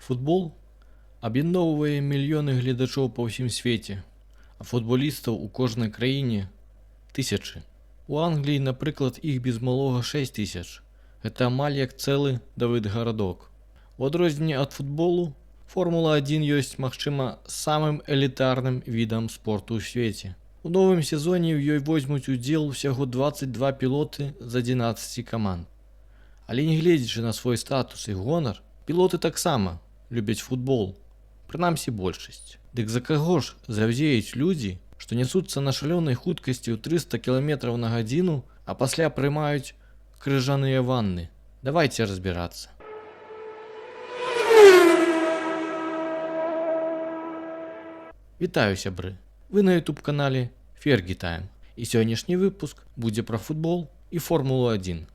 Футбол аб'ядноўвае мільёны гледачоў па ўсім свеце, а футболістаў у кожнай краіне тысячы. У Англіі, напрыклад, іх без малога 6 тысяч. Гэта амаль як цэлы Давыд-гарадок. У адрозненне ад футболу, Формула-1 ёсць, магчыма, самым элітарным відам спорту ў свеце. У новым сезоне ў ёй возьмуць удзел усяго 22 пілоты з 11 каманд. Але нягледзячы на свой статус і гонар, пілоты таксама любяць футбол, прынамсі большасць. Дык за каго ж заўзеюць людзі, што нясуцца на шалёнай хуткасці ў 300 км на гадзіну, а пасля прымаюць крыжаныя ванны? Давайце разбірацца. Вітаю, сябры! Вы на YouTube-канале Fergie Time, і сённяшні выпуск будзе пра футбол і Формулу-1.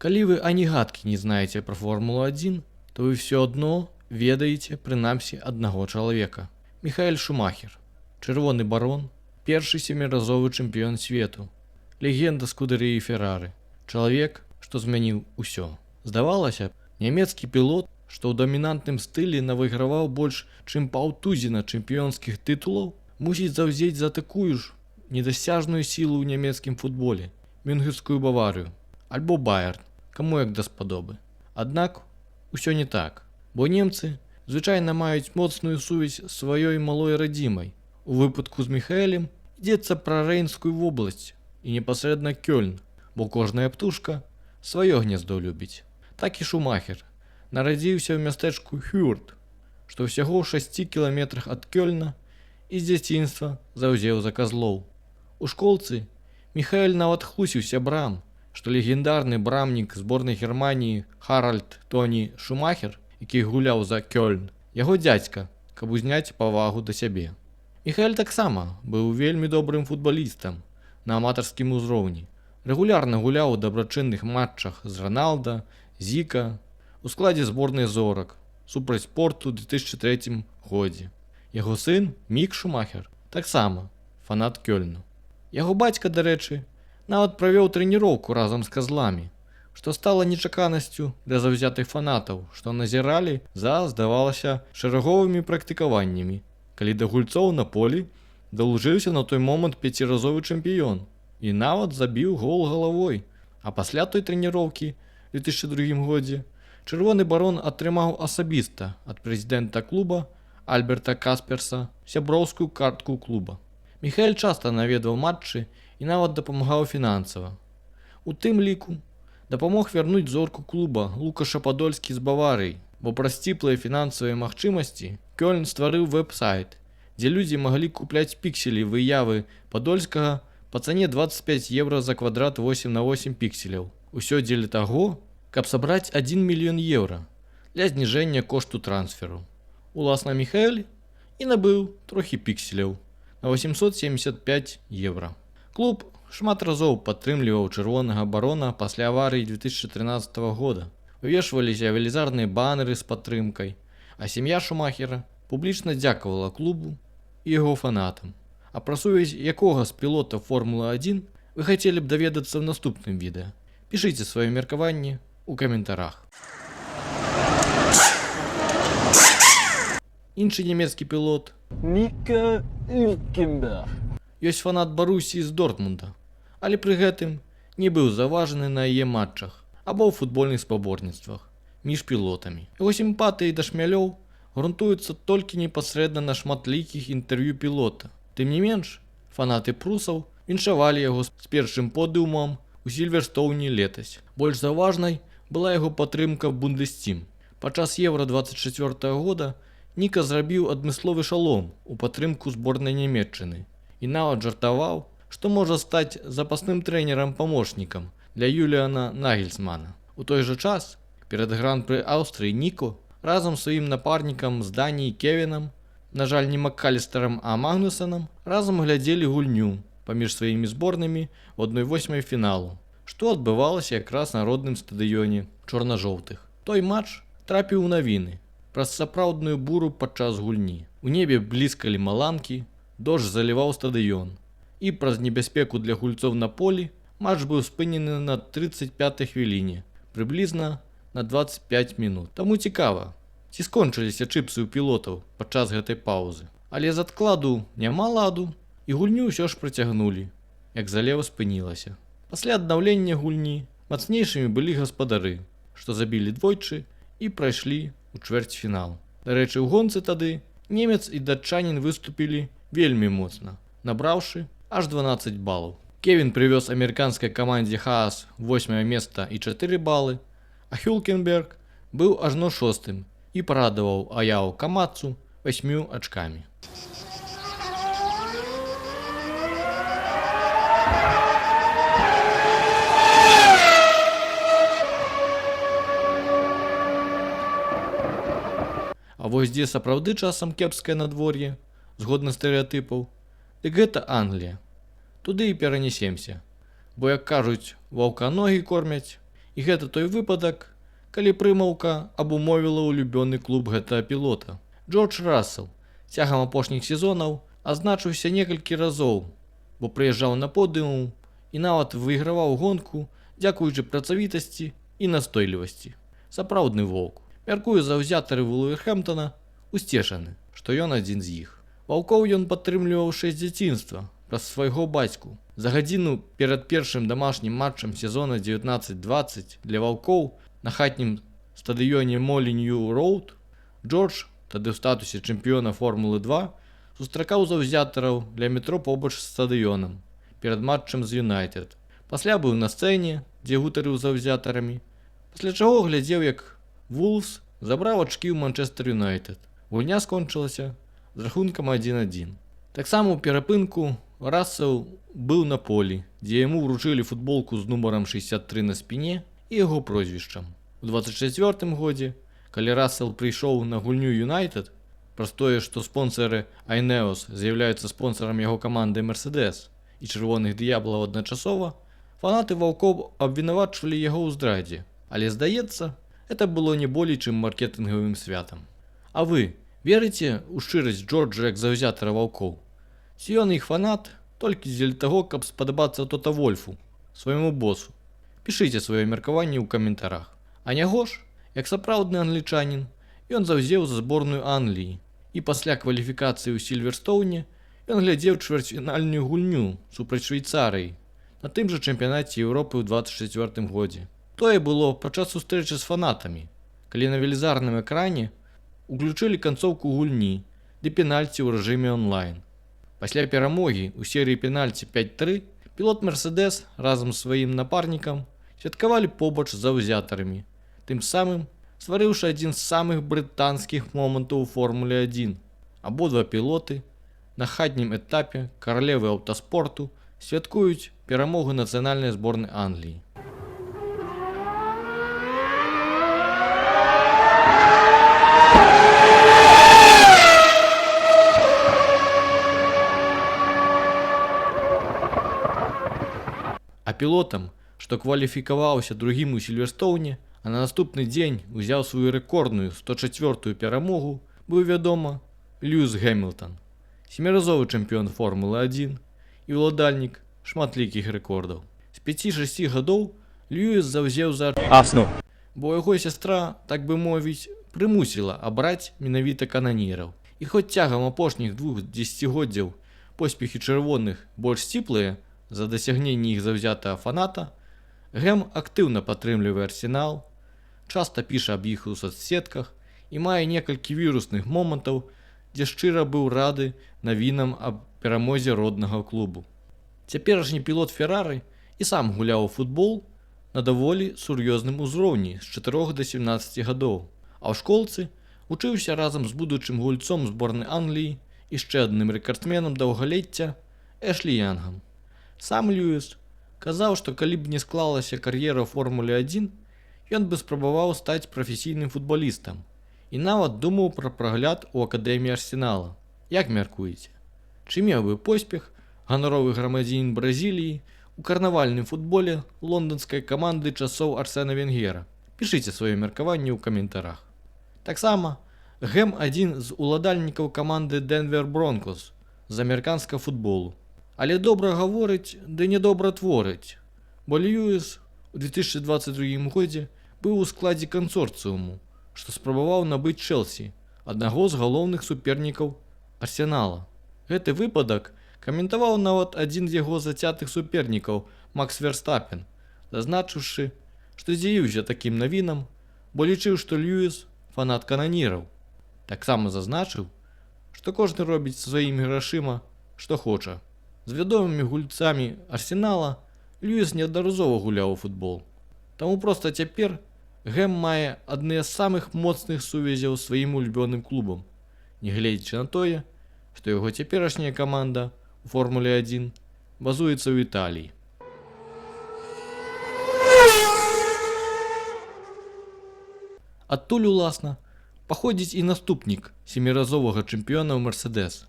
Калі вы ані гадкі не знаеце пра Формулу-1, то вы ўсё адно ведаеце прынамсі аднаго чалавека. Міхаэль Шумахер, чырвоны барон, першы семіразовы чэмпіён свету, легенда скудэрыі Феррары, чалавек, што змяніў усё. Здавалася б, нямецкі пілот, што ў дамінантным стылі навыграваў больш, чым паўтузіна чэмпіёнскіх тытулаў, мусіць заўзець за такую ж недасяжную сілу ў нямецкім футболе, мюнхенскую Баварыю, альбо Байерн, каму як даспадобы. Аднак усё не так, бо немцы звычайна маюць моцную сувязь з сваёй малой радзімай. У выпадку з Міхаэлем ідзецца пра Рэйнскую вобласць і непасрэдна Кёльн, бо кожная птушка сваё гняздо любіць. Так і Шумахер нарадзіўся ў мястэчку Хюрт, што ўсяго ў 6 кіламетрах ад Кёльна, і з дзяцінства заўзеў за казлоў. У школцы Міхаэль нават хлусіў сябрам, што легендарны брамнік зборнай Германіі Харальд Тоні Шумахер, які гуляў за Кёльн, яго дзядзька, каб узняць павагу да сябе. Міхаэль таксама быў вельмі добрым футбалістам на аматарскім узроўні. Рэгулярна гуляў у дабрачынных матчах з Роналда, Зіка, у складзе зборнай зорак супраць Порту ў 2003 годзе. Яго сын Мік Шумахер таксама фанат Кёльну. Яго бацька, дарэчы, нават правёў трэніроўку разам з казламі, што стала нечаканасцю для заўзятых фанатаў, што назіралі за, здавалася, шэраговымі практыкаваннямі, калі да гульцоў на полі далучыўся на той момант 5-разовы чэмпіён і нават забіў гол галавой. А пасля той трэніроўкі ў 2002 годзе чырвоны барон атрымаў асабіста ад прэзідэнта клуба Альберта Касперса сяброўскую картку клуба. Міхаэль часта наведваў матчы і нават дапамагаў фінансава. У тым ліку дапамог вярнуць зорку клуба Лукаша Падольскі з Баварыі, бо праз сціплыя фінансавыя магчымасці Кёльн стварыў вэб-сайт, дзе людзі маглі купляць пікселі выявы Падольскага па цане 25 евро за квадрат 8х8 пікселяў. Усё дзеля таго, каб сабраць 1 мільён еўра для зніжэння кошту трансферу. Уласна Міхаэль і набыў трохі пікселяў на 875 евро. Клуб шмат разоў падтрымліваў чырвонага барона пасля аварыі 2013 года. Увешваліся велізарныя банеры з падтрымкай, а сям'я Шумахера публічна дзякавала клубу і яго фанатам. А пра сувязь якога з пілотаў Формулы-1 вы хацелі б даведацца ў наступным відэа? Пішыце сваё меркаванне у каментарах. Іншы нямецкі пілот Nico Hülkenberg. ёсць фанат Барусі з Дортмунда, але пры гэтым не быў заўважаны на яе матчах або ў футбольных спаборніцтвах між пілотамі. Яго сімпатыі да шмялёў грунтуюцца толькі непасрэдна на шматлікіх інтэрв'ю пілота. Тым не менш, фанаты прусаў віншавалі яго з першым подыумам у Сільверстоўні летась. Больш заўважнай была яго падтрымка в Бундестім. Падчас Еўра-24 года Ніка зрабіў адмысловы шалом у падтрымку зборнай Нямецчыны і нават жартаваў, што можа стаць запасным трэнерам-памочнікам для Юліана Нагельсмана. У той жа час, перад гран-пры Аўстрыі Ніко разам з сваім напарнікам з Даніі Кевінам, на жаль, не Маккалістарам, а Магнусанам, разам глядзелі гульню паміж сваімі зборнымі ў 1/8 фіналу, што адбывалася якраз на родным стадыёне чорна-жоўтых. Той матч трапіў у навіны праз сапраўдную буру падчас гульні. У небе бліскалі маланкі, дождж заліваў стадыён, і праз небяспеку для гульцоў на полі матч быў спынены на 35-й хвіліне, прыблізна на 25 мінут. Таму цікава, ці скончыліся чыпсы ў пілотаў падчас гэтай паўзы. Але з адкладу няма ладу, і гульню ўсё ж працягнулі, як залева спынілася. Пасля аднаўлення гульні мацнейшымі былі гаспадары, што забілі двойчы і прайшлі ў чвэрцьфінал. Дарэчы, у гонцы тады немец і датчанін выступілі вельмі моцна, набраўшы аж 12 балаў. Кевін прывёз амерыканскай камандзе Хаас 8-е месца і 4 балы, а Хюлкенберг быў ажно 6-м і парадаваў Аяо Камацу 8 ачкамі. А вось дзе сапраўды часам кепскае надвор'е, згодна стэрэатыпаў, дык гэта Англія. Туды і перанесемся, бо, як кажуць, ваўка ногі кормяць, і гэта той выпадак, калі прымаўка абумовіла улюбёны клуб гэтага пілота. Джордж Рассел цягам апошніх сезонаў азначыўся некалькі разоў, бо прыязджаў на подыум і нават выйграваў гонку дзякуючы працавітасці і настойлівасці. Сапраўдны воўк. Мяркую, заўзятары Вулверхэмптона усцешаны, што ён адзін з іх. Ваўкоў ён падтрымліваў ще з дзяцінства праз свайго бацьку. За гадзіну перад першым дамашнім матчам сезона 19-20 для ваўкоў на хатнім стадыёне Молінью Роуд Джордж, тады ў статусе чэмпіёна Формулы-2, сустракаў заўзятараў для метро побач з стадыёнам перад матчам з Юнайтед. Пасля быў на сцэне, дзе гутарыў з заўзятарамі, пасля чаго глядзеў, як Вулфс забраў ачкі ў Манчестер Юнайтед. Гульня скончылася з рахункам 1-1. Таксама ў перапынку Рассел быў на полі, дзе яму вручылі футболку з нумарам 63 на спіне і яго прозвішчам. У 24-м годзе, калі Рассел прыйшоў на гульню Юнайтед, праз тое, што спонсары Айнеос з'яўляюцца спонсарам яго каманды Мерседес і чырвоных д'яблаў адначасова, фанаты ваўкоў абвінавачвалі яго ў здрадзе, але, здаецца, это было не болей, чым маркетынгавым святам. А вы верыце ў шчырасць Джорджа як заўзятара ваўкоў? Ці ён іх фанат толькі дзеля таго, каб спадабацца Тота Вольфу, свайму босу? Пішыце сваё меркаванне ў каментарах. А няго ж, як сапраўдны англічанін, ён заўзеў за зборную Англіі, і пасля кваліфікацыі ў Сільверстоўне ён глядзеў чвэрцьфінальную гульню супраць Швейцарыі на тым жа чэмпіянаце Еўропы ў 24-м годзе. Тое было падчас сустрэчы з фанатамі, калі на велізарным экране уключылі канцоўку гульні ды пенальці ў рэжыме онлайн. Пасля перамогі ў серыі пенальці 5-3 пілот Мерседес разам з сваім напарнікам святкавалі побач з заўзятарамі, тым самым стварыўшы адзін з самых брытанскіх момантаў у Формуле-1. Абодва пілоты на хатнім этапе каралевы аўтаспорту святкуюць перамогу нацыянальнай зборнай Англіі. А пілотам, што кваліфікаваўся другім у Сільверстоўне, а на наступны дзень узяў сваю рэкордную 104-ю перамогу, быў, вядома, Льюіс Гэмілтан, семіразовы чэмпіён Формулы-1 і ўладальнік шматлікіх рэкордаў. З 5-6 гадоў Льюіс заўзеў за Арсенал. бо яго сястра, так бы мовіць, прымусіла абраць менавіта кананіраў. І хоць цягам апошніх 2 дзесяцігоддзяў поспехі чырвоных больш сціплыя за дасягненні іх заўзятага фаната, Гэм актыўна падтрымлівае Арсенал, часта піша аб іх у соцсетках і мае некалькі вірусных момантаў, дзе шчыра быў рады навінам аб перамозе роднага клубу. Цяперашні пілот Феррары і сам гуляў у футбол на даволі сур'ёзным узроўні з 4 да 17 гадоў, а ў школцы вучыўся разам з будучым гульцом зборнай Англіі і яшчэ адным рэкардсменам даўгалецця Эшлі Янгам. Сам Льюіс казаў, што калі б не склалася кар'ера ў Формуле-1, ён бы спрабаваў стаць прафесійным футбалістам і нават думаў пра прагляд у акадэміі Арсенала. Як мяркуеце? Чы меў бы поспех ганаровы грамадзянін Бразіліі у карнавальным футболе лонданскай каманды часоў Арсена Венгера? Пішыце сваё меркаванне ў каментарах. Таксама Гэм адзін з уладальнікаў каманды Денвер Бронкос з амерыканскага футболу. Але добра гаворыць, ды нядобра творыць. бо Льюіс у 2022 годзе быў у складзе кансорцыуму, што спрабаваў набыць Чэлсі, аднаго з галоўных супернікаў Арсенала. Гэты выпадак каментаваў нават адзін з яго зацятых супернікаў Макс Верстапен, зазначыўшы, што здзівіўся такім навінам, бо лічыў, што Льюіс фанат кананіраў. Таксама зазначыў, што кожны робіць са сваімі грашыма, што хоча. З вядомымі гульцамі Арсенала Льюіс неаднаразова гуляў у футбол. Таму проста цяпер Гэм мае адны з самых моцных сувязяў з сваім улюбёным клубам, нягледзячы на тое, што яго цяперашняя каманда у Формуле 1 базуецца ў Італіі. Адтуль, уласна, паходзіць і наступнік семіразовага чэмпіёна ў Мерседес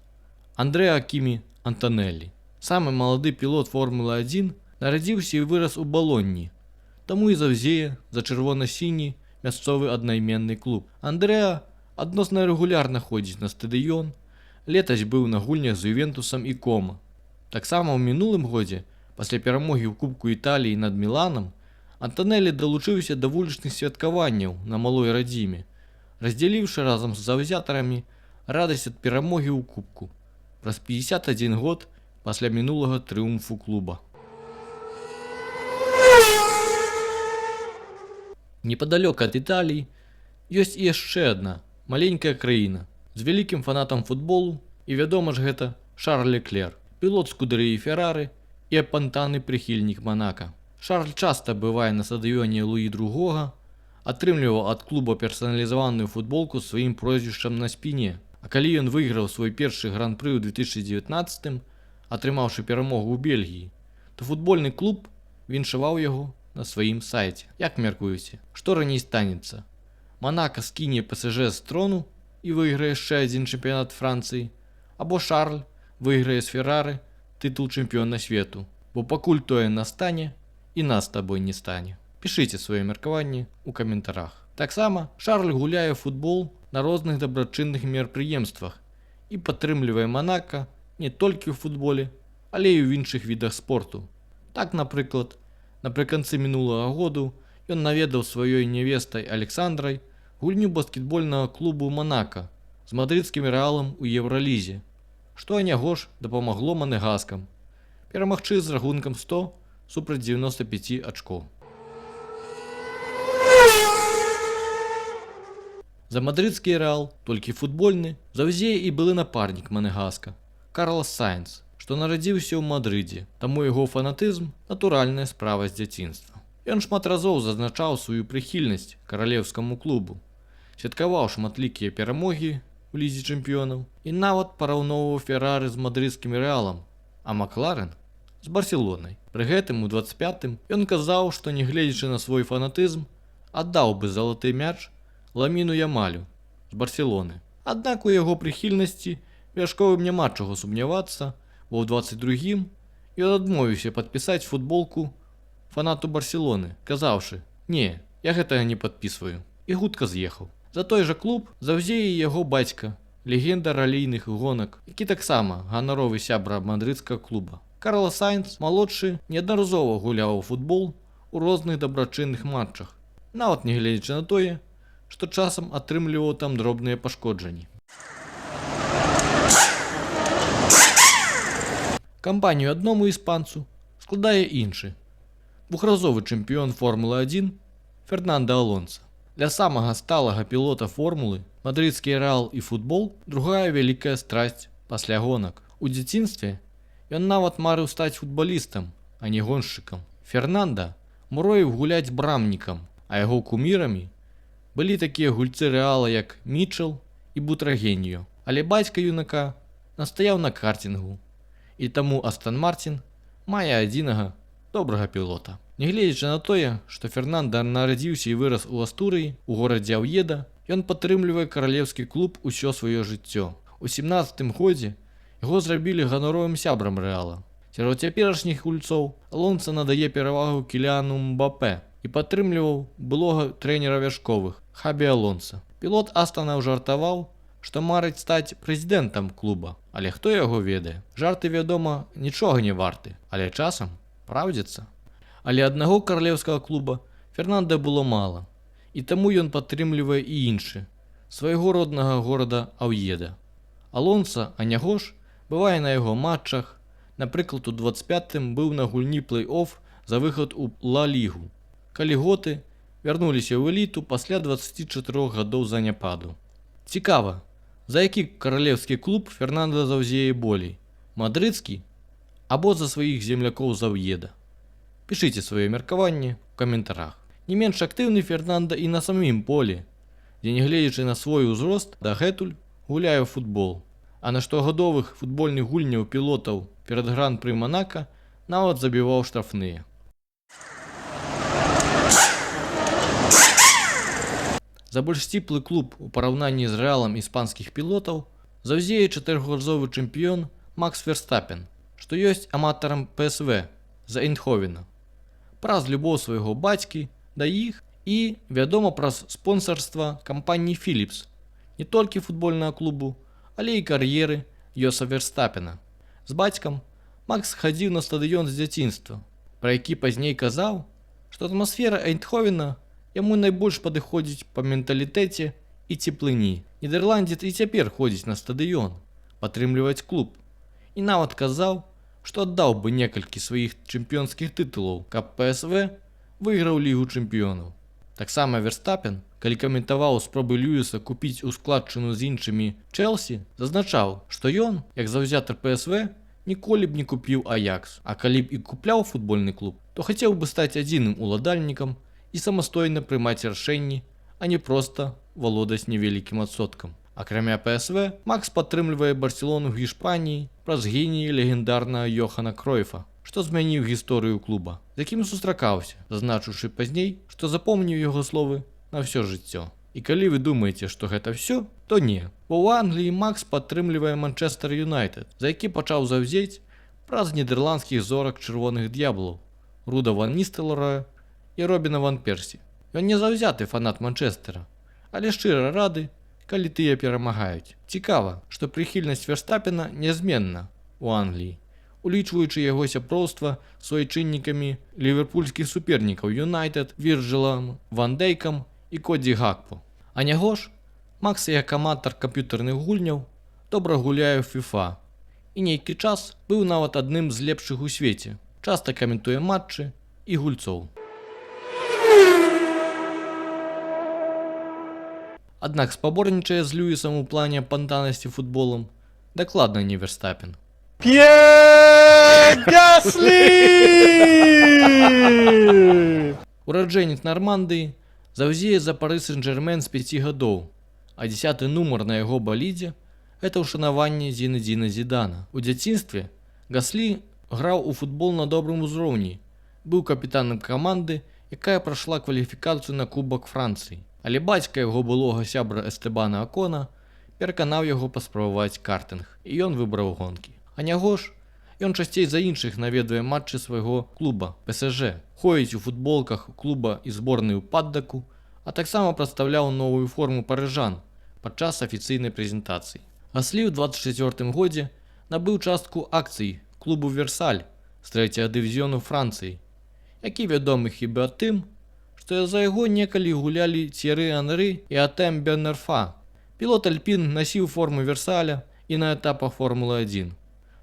Андрэа Кімі Антанеллі. Самы малады пілот Формулы 1 нарадзіўся і вырас у Балонні, таму і заўзее за чырвона-сіні мясцовы аднайменны клуб. Андрэа адносна рэгулярна ходзіць на стадыён, летась быў на гульнях з Ювентусам і Кома. Таксама ў мінулым годзе, пасля перамогі ў Кубку Італіі над Міланам, Антанеллі далучыўся да вулічных святкаванняў на малой радзіме, раздзяліўшы разам з заўзятарамі радасць ад перамогі ў Кубку праз 51 год пасля мінулага трыумфу клуба. Непадалёк ад Італіі ёсць і яшчэ адна маленькая краіна з вялікім фанатам футболу, і вядома ж гэта Шарль Леклер, пілот скудэрыі Феррары і апантаны прыхільнік Манака. Шарль часта бывае на стадыёне Луі II, атрымліваў ад клуба персаналізаваную футболку з сваім прозвішчам на спіне, а калі ён выйграў свой першы гран-пры ў 2019, атрымаўшы перамогу ў Бельгіі, то футбольны клуб віншаваў яго на сваім сайце. Як мяркуеце, што раней станецца? Манака скіне ПСЖ з трону і выйграе яшчэ адзін чэмпіянат Францыі, або Шарль выйграе з Феррары тытул чэмпіёна свету, бо пакуль тое настане, і нас з табой не стане. Пішыце свае меркаванні ў каментарах. Таксама Шарль гуляе футбол на розных дабрачынных мерапрыемствах і падтрымлівае Манака не толькі ў футболе, але і ў іншых відах спорту. Так, напрыклад, напрыканцы мінулага году ён наведаў сваёй нявестай Александрай гульню баскетбольнага клубу Манака з мадрыдскім Рэалам у Еўралізе, што анягож дапамагло манегаскам перамагчы з рахункам 100 супраць 95 ачкоў. За мадрыдскі Рэал, толькі футбольны, заўзее і былы напарнік манегаска Карлос Сайнс, што нарадзіўся ў Мадрыдзе, таму яго фанатызм натуральная справа з дзяцінства. Ён шмат разоў зазначаў сваю прыхільнасць каралеўскаму клубу, святкаваў шматлікія перамогі ў лізе чэмпіёнаў і нават параўноўваў Феррары з мадрыдскім Рэалам, а Макларен з Барселонай. Пры гэтым у 25-м ён казаў, што нягледзячы на свой фанатызм, аддаў бы залаты мяч Ламіну Ямалю з Барселоны. Аднак у яго прыхільнасці вяшковым няма чаго сумнявацца, бо ў 22-м ён адмовіўся падпісаць футболку фанату Барселоны, казаўшы: «Не, я гэтага не падпісваю», і хутка з'ехаў. За той жа клуб заўзее яго бацька, легенда ралійных гонак, які таксама ганаровы сябра мадрыдскага клуба. Карлос Сайнс малодшы неаднаразова гуляў у футбол у розных дабрачынных матчах, нават нягледзячы на тое, што часам атрымліваў там дробныя пашкоджанні. Кампанію адному іспанцу складае іншы, двухразовы чэмпіён Формулы 1 Фернандо Алонса. Для самага сталага пілота формулы мадрыдскі Рэал і футбол другая вялікая страсць пасля гонак. У дзяцінстве ён нават марыў стаць футбалістам, а не гоншчыкам. Фернанда мроіў гуляць брамнікам, а яго кумірамі былі такія гульцы Рэала, як Мічэл і Бутрагеньо. Але бацька юнака настаяў на картингу, і таму Астон Мартін мае адзінага добрага пілота. Нягледзячы на тое, што Фернанда нарадзіўся і вырас у Астурыі, у горадзе Аўеда, ён падтрымлівае каралеўскі клуб усё сваё жыццё. У 17-м годзе яго зрабілі ганаровым сябрам Рэала. Сярод цяперашніх гульцоў Алонса надае перавагу Кіліану Мбапе і падтрымліваў былога трэнера вяшковых Хабі Алонса. Пілот Астана жартаваў, што марыць стаць прэзідэнтам клуба, але хто яго ведае? Жарты, вядома, нічога не варты, але часам праўдзяцца. Але аднаго каралеўскага клуба Фернанда было мала, і таму ён падтрымлівае і іншы, свайго роднага горада Аўеда. Алонса, а няго ж, бывае на яго матчах, напрыклад, у 25-м быў на гульні плэй-офф за выхад у Ла-лігу, калі готы вярнуліся ў эліту пасля 24 гадоў заняпаду. Цікава, за які каралеўскі клуб Фернанда заўзее болей, мадрыдскі або за сваіх землякоў з Аўеда? Пішыце сваё меркаванне ў каментарах. Не менш актыўны Фернанда і на самім полі, дзе, нягледзячы на свой узрост, дагэтуль гуляе ў футбол, а на штогадовых футбольных гульняў пілотаў перад гран-пры Манака нават забіваў штрафныя. За больш сціплы клуб у параўнанні з рэалам іспанскіх пілотаў заўзее чатырохразовы чэмпіён Макс Верстапен, што ёсць аматарам ПСВ з Эйндховена. Праз любоў свайго бацькі да іх і, вядома, праз спонсарства кампаніі Philips, не толькі футбольнага клубу, але і кар'еры Йоса Верстапена. З бацькам Макс хадзіў на стадыён з дзяцінства, пра які пазней казаў, што атмасфера Эйндховена яму найбольш падыходзіць па менталітэце і цеплыні. Нідэрландзец і цяпер ходзіць на стадыён, падтрымліваць клуб, і нават казаў, што аддаў бы некалькі сваіх чэмпіёнскіх тытулаў, каб ПСВ выйграў Лігу чэмпіёнаў. Таксама Верстапен, калі каментаваў спробы Льюіса купіць ускладчыну з іншымі Чэлсі, зазначаў, што ён, як заўзятар ПСВ, ніколі б не купіў Аякс, а калі б і купляў футбольны клуб, то хацеў бы стаць адзіным уладальнікам і самастойна прымаць рашэнні, а не проста валодаць невялікім адсоткам. Акрамя ПСВ, Макс падтрымлівае Барселону ў Гішпаніі праз геніі легендарнага Йохана Кройфа, што змяніў гісторыю клуба, з якім сустракаўся, зазначыўшы пазней, што запомніў яго словы на ўсё жыццё. І калі вы думаеце, што гэта ўсё, то не. Бо ў Англіі Макс падтрымлівае Манчестер Юнайтед, за які пачаў заўзець праз нідэрландскіх зорак чырвоных д'яблаў Руда ван Ністелрooя і Робіна ван Персі. Ён не заўзяты фанат Манчестера, але шчыра рады, калі тыя перамагаюць. Цікава, што прыхільнасць Верстапена нязменна ў Англіі, улічваючы яго сяброўства з суайчыннікамі ліверпульскіх супернікаў Юнайтед, Вірджилам ван Дейкам і Коді Гакпо. А няго ж, Макс, як аматар камп'ютарных гульняў, добра гуляе ў FIFA і нейкі час быў нават адным з лепшых у свеце, часта каментуе матчы і гульцоў. Аднак спаборнічае з Льюісам у плане апантанасці футболам дакладна не Верстапен. П'ер Гаслі! Ураджэнец Нармандыі заўзее за Пары Сен-Жермен з 5 гадоў, а 10-ы нумар на яго балідзе – гэта ўшанаванне Зінедзіна Зідана. У дзяцінстве Гаслі граў у футбол на добрым узроўні, быў капітанам каманды, якая прайшла кваліфікацыю на Кубак Францыі. Але бацька яго былога сябра Эстэбана Акона пераканаў яго паспрабаваць картынг, і ён выбраў гонкі. А няго ж, ён часцей за іншых наведвае матчы свайго клуба ПСЖ, ходзіць у футболках клуба і зборнай у паддаку, а таксама прадстаўляў новую форму парыжан падчас афіцыйнай прэзентацыі. Гаслі ў 24 годзе набыў частку акцый клубу Версаль з 3-го дывізіёну Францыі, які вядомы хіба тым, што за яго некалі гулялі Тьеры Анры і Атэм Бен-Арфа. Пілот Альпін насіў форму Версаля і на этапах Формулы-1.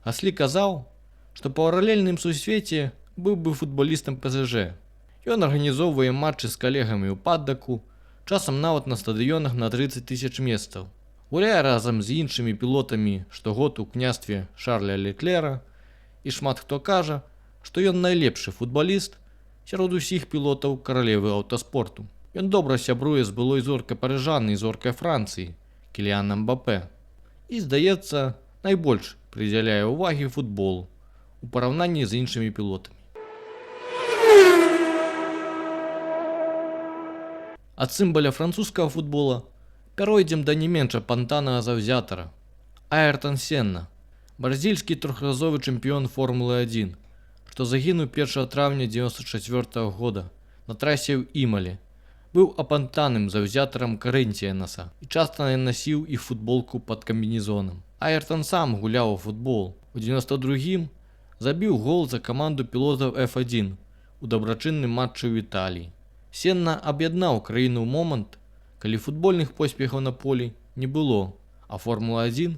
Гаслі казаў, што па паралельным сусвеце быў бы футболістам ПСЖ. Ён арганізоўвае матчы з калегамі ў паддаку, часам нават на стадыёнах на 30 000 месцаў. Гуляе разам з іншымі пілотамі штогод у княстве Шарля Леклера, і шмат хто кажа, што ён найлепшы футболіст сярод усіх пілотаў каралевы аўтаспорту. Ён добра сябруе з былой зоркай парыжан і зоркай Францыі, Кіліанам Мбапэ. І, здаецца, найбольш прыдзяляе ўвагі футболу у параўнанні з іншымі пілотамі. Ад сімваля французскага футбола пяройдзем да не менш апантанага заўзятара – Айртан Сенна, бразільскі трохразовы чэмпіён Формулы-1, што загінуў 1 траўня 1994 года на трасе ў Імалі. Быў апантаным заўзятарам Карынціянаса і часта насіў іх футболку пад камбінезонам. Айртан сам гуляў у футбол. У 92-м забіў гол за каманду пілотаў F1 у дабрачынным матчы ў Італіі. Сенна аб'яднаў краіну ў момант, калі футбольных поспехаў на полі не было, а Формула-1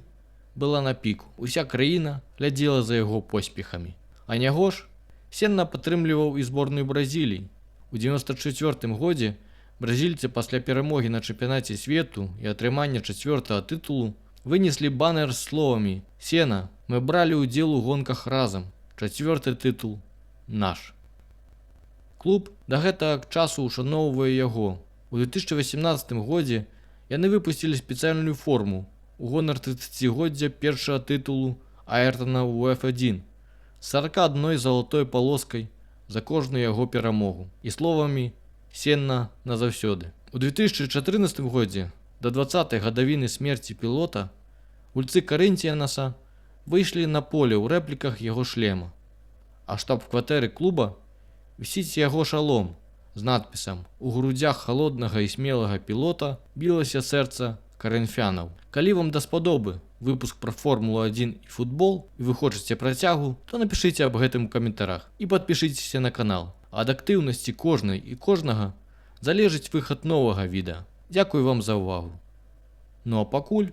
была на піку. Уся краіна глядзела за яго поспехамі. А няго ж Сенна падтрымліваў і зборную Бразіліі. У 94 годзе бразільцы пасля перамогі на чэмпіянаце свету і атрымання 4-го тытулу вынеслі банер з словамі: «Сена, мы бралі ўдзел у гонках разам. 4-й тытул наш». Клуб да гэтага часу ушаноўвае яго. У 2018 годзе яны выпусцілі спецыяльную форму у гонар 30-годдзя першага тытулу Айртона ў F1 з 41 залатой палоскай за кожную яго перамогу і словамі «Сенна назаўсёды». У 2014 годзе да 20-й гадавіны смерці пілота гульцы Карынціянаса выйшлі на поле ў рэпліках яго шлема, а штаб-кватэры клуба вісіць яго шалом з надпісам: «У грудзях халоднага і смелага пілота білася сэрца карынфянаў». Калі вам даспадобы выпуск пра Формулу-1 і футбол і вы хочаце працягу, то напішыце аб гэтым у каментарах і падпішыцеся на канал. Ад актыўнасці кожнай і кожнага залежыць выхад новага відэа. Дзякую вам за ўвагу. Ну а пакуль.